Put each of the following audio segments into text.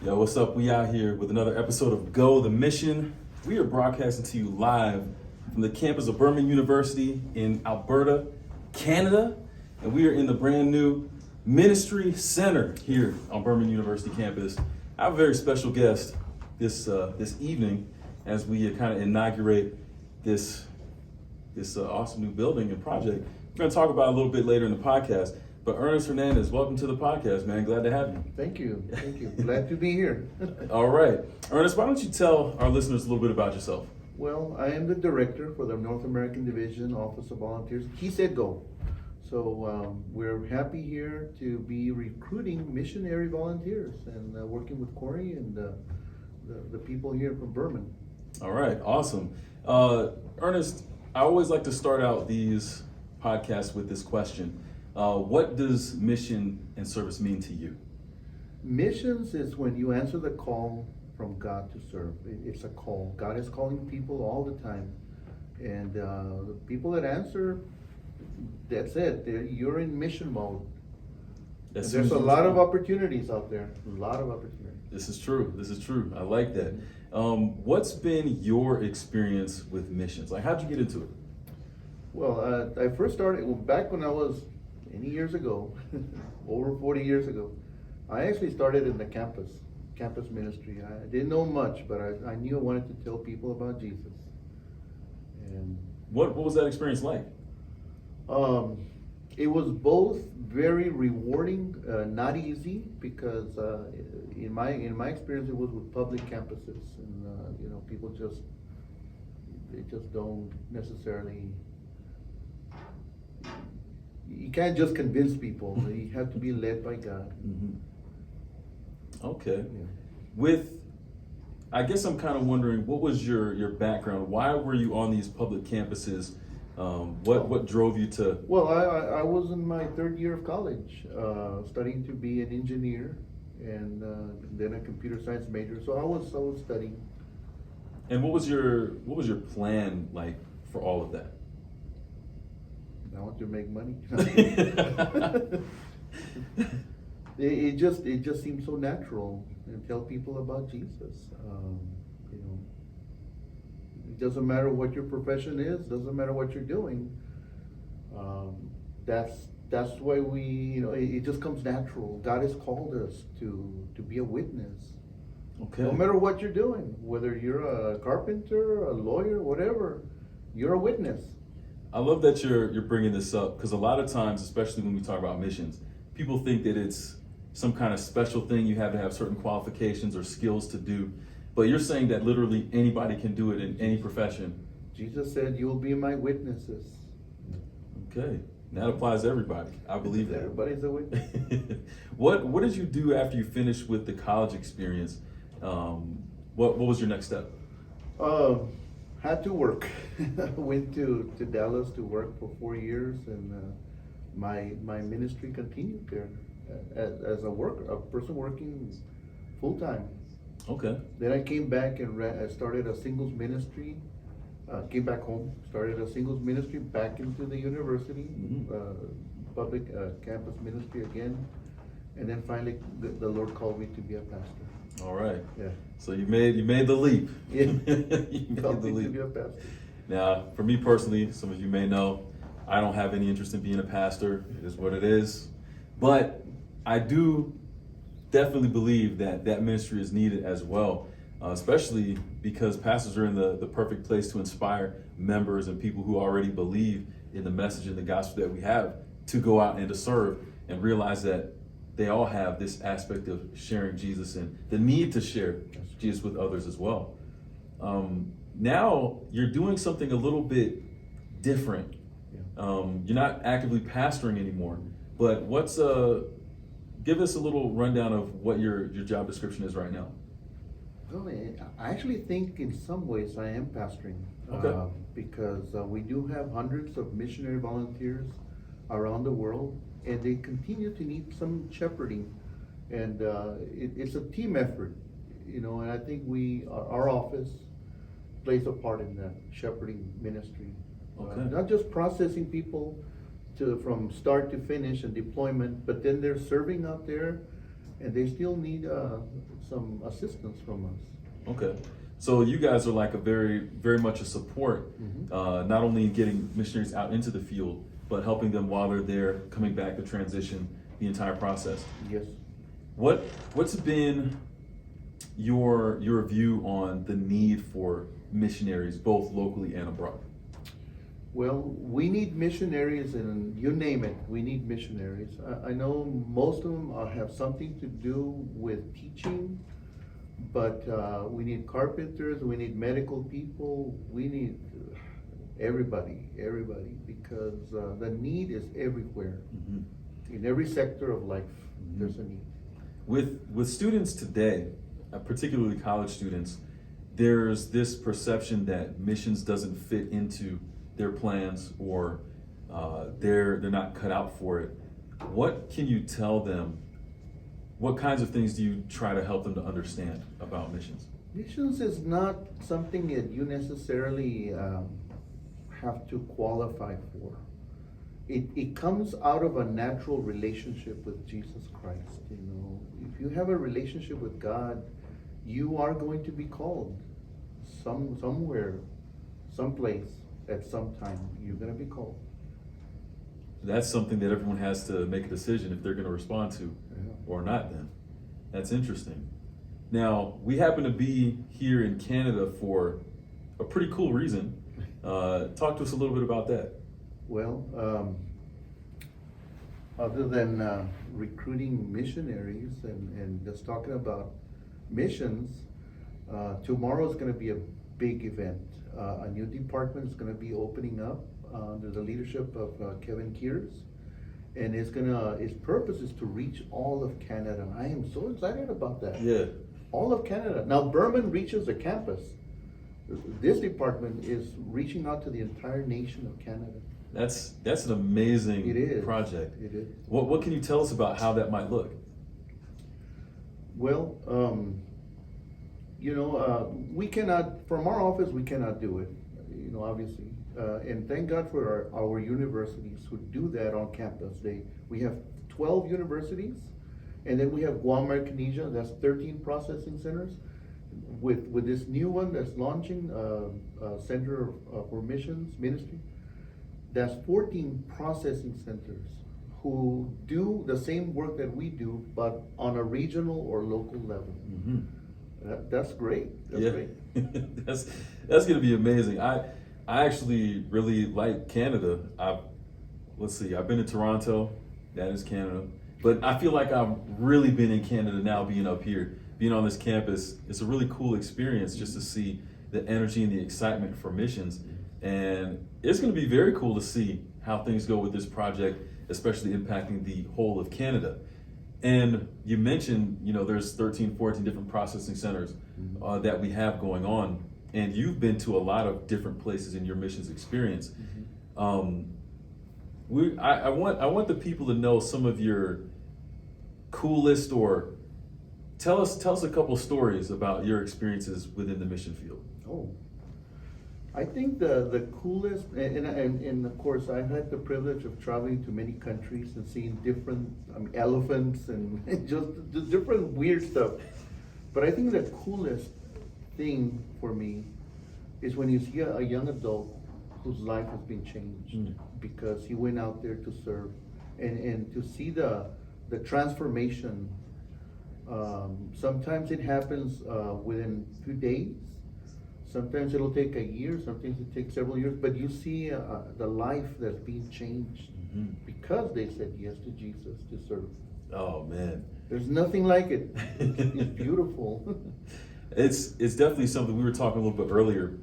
Yo, what's up? We out here with another episode of Go the Mission. We are broadcasting to you live from the campus of Burman University in Alberta, Canada. And we are in the brand new Ministry Centre here on Burman University campus. I have a very special guest this evening as we kind of inaugurate this awesome new building and project. We're going to talk about it a little bit later in the podcast. But Ernest Hernandez, welcome to the podcast, man. Glad to have you. Thank you. Glad to be here. All right. Ernest, why don't you tell our listeners a little bit about yourself? Well, I am the director for the North American Division Office of Volunteers. He said go. So we're happy here to be recruiting missionary volunteers and working with Corey and the people here from Burman. All right. Awesome. Ernest, I always like to start out these podcasts with this question. What does mission and service mean to you? Missions is when you answer the call from God to serve. It's a call. God is calling people all the time. And the people that answer, that's it. You're in mission mode. There's a lot of opportunities out there. A lot of opportunities. This is true. I like that. What's been your experience with missions? Like, how'd you get into it? Well, I first started back when I was many years ago, over 40 years ago. I actually started in the campus ministry. I didn't know much, but I knew I wanted to tell people about Jesus. And what was that experience like? It was both very rewarding, not easy, because in my experience, it was with public campuses, and people just don't necessarily. You can't just convince people. You have to be led by God. Mm-hmm. Okay. Yeah. I guess I'm kind of wondering, what was your background? Why were you on these public campuses? What drove you to? Well, I was in my third year of college, studying to be an engineer, and then a computer science major. So I was studying. And what was your plan like for all of that? I want to make money. It just seemed so natural, and tell people about Jesus. It doesn't matter what your profession is, doesn't matter what you're doing. That's why it just comes natural. God has called us to be a witness. Okay. No matter what you're doing, whether you're a carpenter, a lawyer, whatever, you're a witness. I love that you're bringing this up, because a lot of times, especially when we talk about missions, people think that it's some kind of special thing you have to have certain qualifications or skills to do. But you're saying that literally anybody can do it in any profession. Jesus said, "You will be my witnesses." Okay, that applies to everybody. I believe that. Everybody's a witness. What did you do after you finished with the college experience? What was your next step? Had to work. Went to Dallas to work for 4 years, and my ministry continued there as a person working full time. Okay. Then I came back and started a singles ministry. Came back home, started a singles ministry back into the university, public campus ministry again, and then finally the Lord called me to be a pastor. All right. Yeah. So you made the leap. Yeah. You made Called the me leap. to be a pastor. Now, for me personally, some of you may know, I don't have any interest in being a pastor. It is what it is. But I do definitely believe that ministry is needed as well, especially because pastors are in the perfect place to inspire members and people who already believe in the message and the gospel that we have to go out and to serve and realize that they all have this aspect of sharing Jesus and the need to share Jesus with others as well. Now you're doing something a little bit different. Yeah. You're not actively pastoring anymore, but give us a little rundown of what your job description is right now. Well, I actually think in some ways I am pastoring. Okay. Because we do have hundreds of missionary volunteers around the world, and they continue to need some shepherding. And it's a team effort, and I think our office plays a part in that shepherding ministry. Okay. Not just processing people from start to finish and deployment, but then they're serving out there and they still need some assistance from us. Okay. So you guys are like a very much a support, not only in getting missionaries out into the field, but helping them while they're there, coming back to transition, the entire process. Yes. What's been your view on the need for missionaries, both locally and abroad? Well, we need missionaries, and you name it, we need missionaries. I know most of them have something to do with teaching, but we need carpenters, we need medical people, we need everybody, because the need is everywhere. In every sector of life, there's a need. With students today, particularly college students, there's this perception that missions doesn't fit into their plans, or they're not cut out for it. What can you tell them? What kinds of things do you try to help them to understand about missions? Missions is not something that you necessarily have to qualify for. It comes out of a natural relationship with Jesus Christ. You know, if you have a relationship with God, you are going to be called somewhere, someplace, at some time. You're going to be called. That's something that everyone has to make a decision if they're going to respond to or not. Then that's interesting. Now, we happen to be here in Canada for a pretty cool reason. Talk to us a little bit about that. Well, other than recruiting missionaries and just talking about missions, tomorrow is going to be a big event. A new department is going to be opening up under the leadership of Kevin Kiers, and its purpose is to reach all of Canada. I am so excited about that. Yeah. All of Canada. Now, Burman reaches the campus. This department is reaching out to the entire nation of Canada. That's an amazing project. It is. What can you tell us about how that might look? Well, we cannot, from our office, we cannot do it, obviously. And thank God for our universities who do that on campus. We have 12 universities, and then we have Guam, Micronesia, that's 13 processing centers. With this new one that's launching, Center for Missions Ministry, that's 14 processing centers who do the same work that we do, but on a regional or local level. That's great. That's great. that's going to be amazing. I actually really like Canada. I've been in Toronto. That is Canada. But I feel like I've really been in Canada now, being up here, being on this campus. It's a really cool experience just to see the energy and the excitement for missions. And it's going to be very cool to see how things go with this project, especially impacting the whole of Canada. And you mentioned, there's 13, 14 different processing centers that we have going on. And you've been to a lot of different places in your missions experience. I want the people to know some of your coolest, or tell us a couple stories about your experiences within the mission field. Oh, I think the coolest, and of course I've had the privilege of traveling to many countries and seeing different elephants and just different weird stuff. But I think the coolest thing for me is when you see a young adult whose life has been changed because he went out there to serve, and to see the transformation. Sometimes it happens within a few days. Sometimes it'll take a year, sometimes it takes several years, but you see the life that's being changed because they said yes to Jesus, to serve. Oh man. There's nothing like it. It's beautiful. It's definitely something. We were talking a little bit earlier.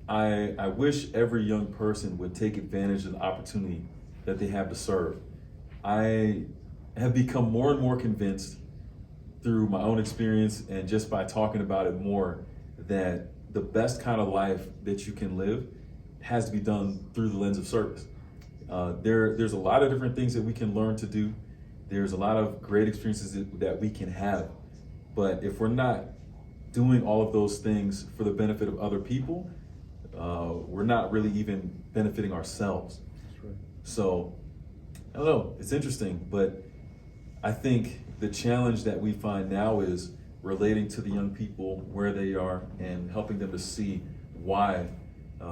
I wish every young person would take advantage of the opportunity that they have to serve. I have become more and more convinced through my own experience and just by talking about it more that the best kind of life that you can live has to be done through the lens of service. There's a lot of different things that we can learn to do. There's a lot of great experiences that we can have. But if we're not doing all of those things for the benefit of other people, we're not really even benefiting ourselves. That's right. So, I don't know, it's interesting, but I think the challenge that we find now is relating to the young people where they are and helping them to see why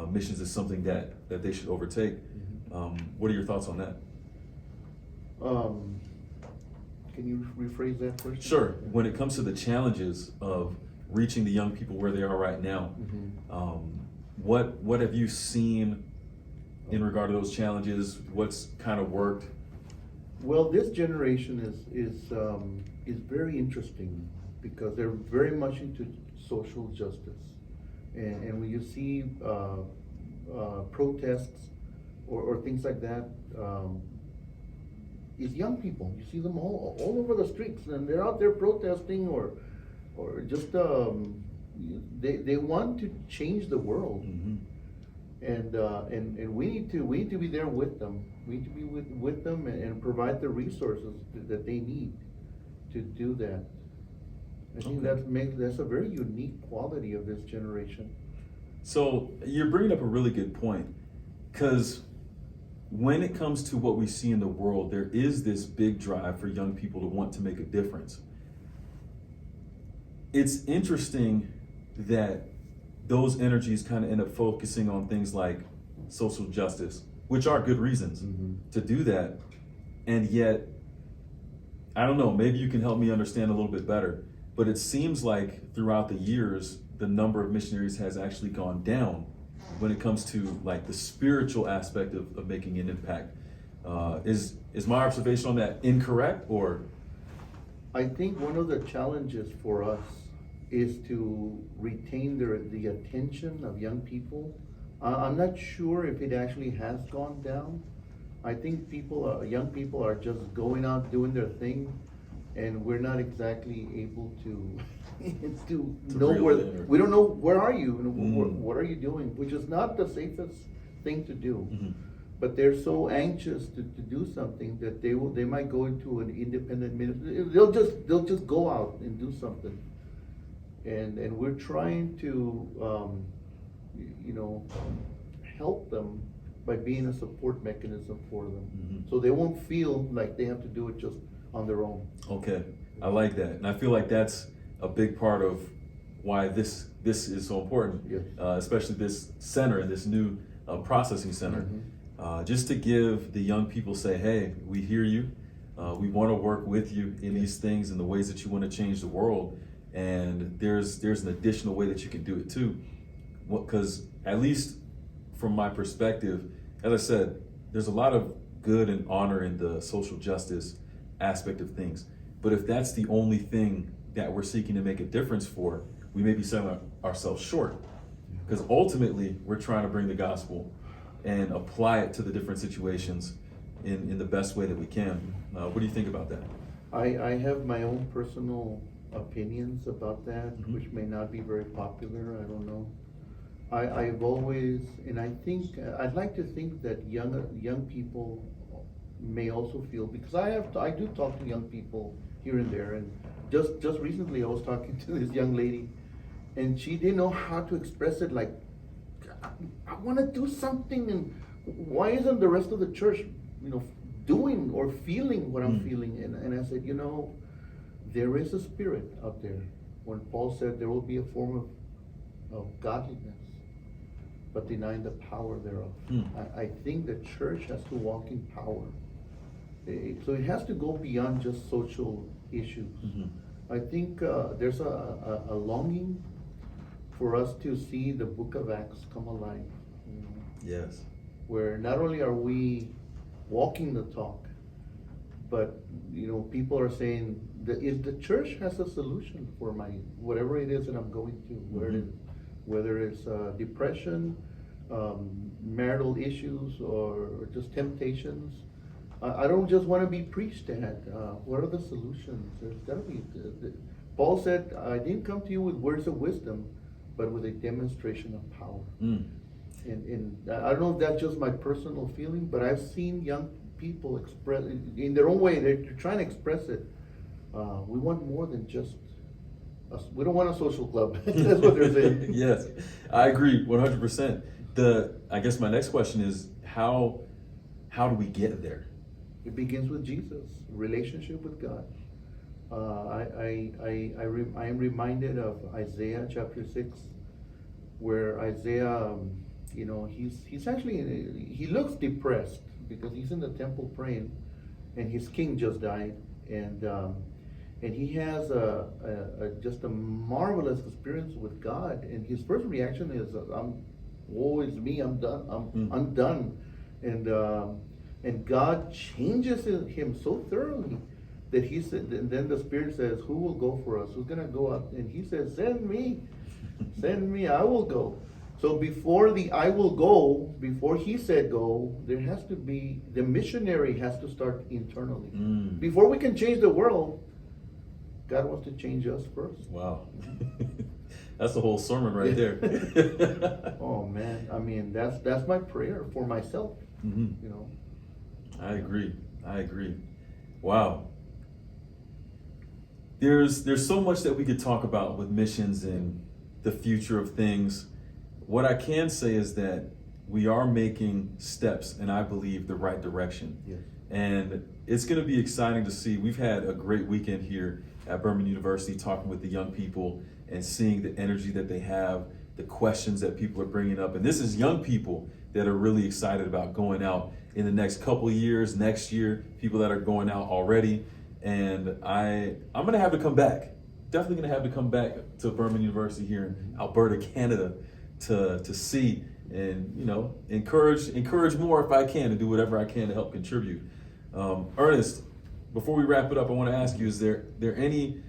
missions is something that they should overtake. What are your thoughts on that? Can you rephrase that first? Sure. When it comes to the challenges of reaching the young people where they are right now, what have you seen in regard to those challenges? What's kind of worked? Well, this generation is very interesting because they're very much into social justice, and when you see protests or things like that, it's young people. You see them all over the streets, and they're out there protesting or just they want to change the world. And we need to be there with them. We need to be with them and provide the resources that they need to do that. I think that's a very unique quality of this generation. So you're bringing up a really good point, because when it comes to what we see in the world, there is this big drive for young people to want to make a difference. It's interesting that those energies kind of end up focusing on things like social justice, which are good reasons to do that. And yet, I don't know, maybe you can help me understand a little bit better, but it seems like throughout the years, the number of missionaries has actually gone down when it comes to like the spiritual aspect of making an impact. Is my observation on that incorrect, or? I think one of the challenges for us is to retain the attention of young people. I'm not sure if it actually has gone down. I think young people are just going out doing their thing, and we're not exactly able to know where. We don't know where are you and what are you doing, which is not the safest thing to do. But they're so anxious to do something that they might go into an independent ministry. They'll just go out and do something. And we're trying to help them by being a support mechanism for them, so they won't feel like they have to do it just on their own. Okay, I like that, and I feel like that's a big part of why this is so important. Yes. Especially this center and this new processing center, just to give the young people say, hey, we hear you, we want to work with you in these things and the ways that you want to change the world. And there's an additional way that you can do it too. Because at least from my perspective, as I said, there's a lot of good and honor in the social justice aspect of things. But if that's the only thing that we're seeking to make a difference for, we may be selling ourselves short. Because ultimately, we're trying to bring the gospel and apply it to the different situations in the best way that we can. What do you think about that? I have my own personal opinions about that, which may not be very popular. I don't know. I've always, and I think I'd like to think that young people may also feel, because I do talk to young people here and there, and just recently I was talking to this young lady, and she didn't know how to express it. Like, I want to do something, and why isn't the rest of the church, doing or feeling what I'm feeling? And I said, there is a spirit out there. When Paul said there will be a form of godliness, but denying the power thereof. I think the church has to walk in power. So it has to go beyond just social issues. I think there's a longing for us to see the book of Acts come alive. Yes. Where not only are we walking the talk, but people are saying if the church has a solution for my whatever it is that I'm going through, whether it's depression, marital issues, or just temptations, I don't just want to be preached at. What are the solutions? There's got to be. Paul said, "I didn't come to you with words of wisdom, but with a demonstration of power." And I don't know if that's just my personal feeling, but I've seen young people express in their own way. They're trying to express it. We want more than just us. We don't want a social club. That's what they're saying. Yes, I agree 100%. I guess my next question is how do we get there? It begins with Jesus, relationship with God. I am reminded of Isaiah chapter 6, where Isaiah, he's actually, he looks depressed because he's in the temple praying, and his king just died, and he has just a marvelous experience with God, and his first reaction is, woe is me, I'm done, I'm done, and God changes him so thoroughly that he said, and then the Spirit says, who will go for us? Who's gonna go up? And he says, send me, I will go. So before the I will go, before he said go, there has to be, the missionary has to start internally. Before we can change the world, God wants to change us first. Wow. That's the whole sermon right there. Oh man, I mean, that's my prayer for myself, I agree. Wow. There's so much that we could talk about with missions and the future of things. What I can say is that we are making steps in, I believe, the right direction. Yes. And it's going to be exciting to see. We've had a great weekend here at Burman University talking with the young people and seeing the energy that they have, the questions that people are bringing up. And this is young people that are really excited about going out in the next couple of years, next year, people that are going out already. And I'm going to have to come back. Definitely going to have to come back to Burman University here in Alberta, Canada, to see and encourage more if I can, and do whatever I can to help contribute. Ernest, before we wrap it up, I want to ask you: is there any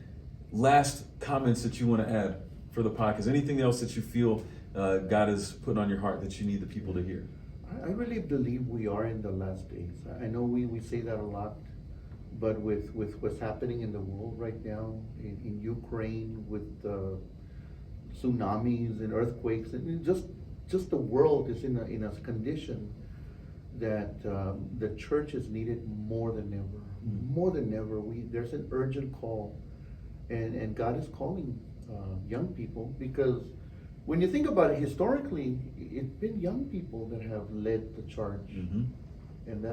last comments that you want to add for the podcast? Anything else that you feel God has put on your heart that you need the people to hear? I really believe we are in the last days. I know we say that a lot. But with what's happening in the world right now, in Ukraine, with tsunamis and earthquakes, and just the world is in a condition that the church is needed more than ever. More than ever, there's an urgent call, and God is calling young people, because when you think about it historically, it's been young people that have led the charge. And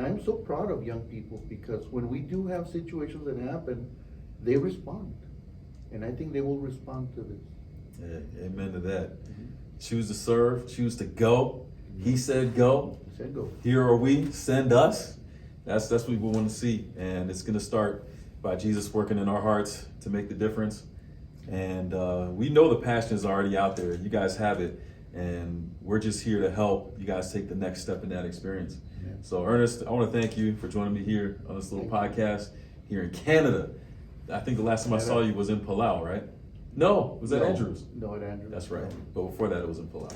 I'm so proud of young people, because when we do have situations that happen, they respond. And I think they will respond to this. Yeah, amen to that. Choose to serve, choose to go. He said go. He said go. Here are we, send us. That's what we want to see. And it's going to start by Jesus working in our hearts to make the difference. And we know the passion is already out there. You guys have it. And we're just here to help you guys take the next step in that experience. Yeah. So Ernest, I want to thank you for joining me here on this little podcast here in Canada. I think the last time I saw you was in Palau, right? No, was that Andrews? No, at Andrews. That's right. But before that, it was in Palau.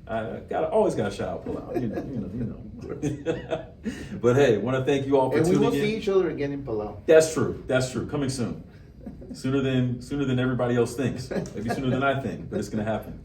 I always got to shout out Palau. You know. But hey, I want to thank you all for tuning in. And we will see each other again in Palau. That's true. Coming soon. Sooner than everybody else thinks. Maybe sooner than I think, but it's going to happen.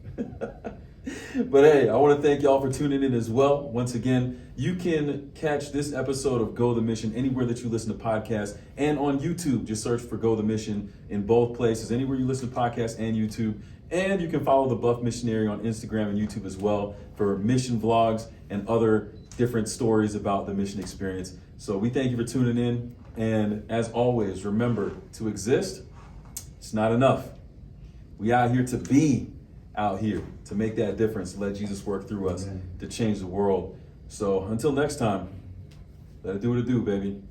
But hey, I want to thank y'all for tuning in as well. Once again, you can catch this episode of Go the Mission anywhere that you listen to podcasts, and on YouTube. Just search for Go the Mission in both places, anywhere you listen to podcasts and YouTube. And you can follow the Buff Missionary on Instagram and YouTube as well for mission vlogs and other different stories about the mission experience. So we thank you for tuning in. And as always, remember, to exist, it's not enough. We out here to be out here, to make that difference, let Jesus work through us to change the world. So until next time, let it do what it do, baby.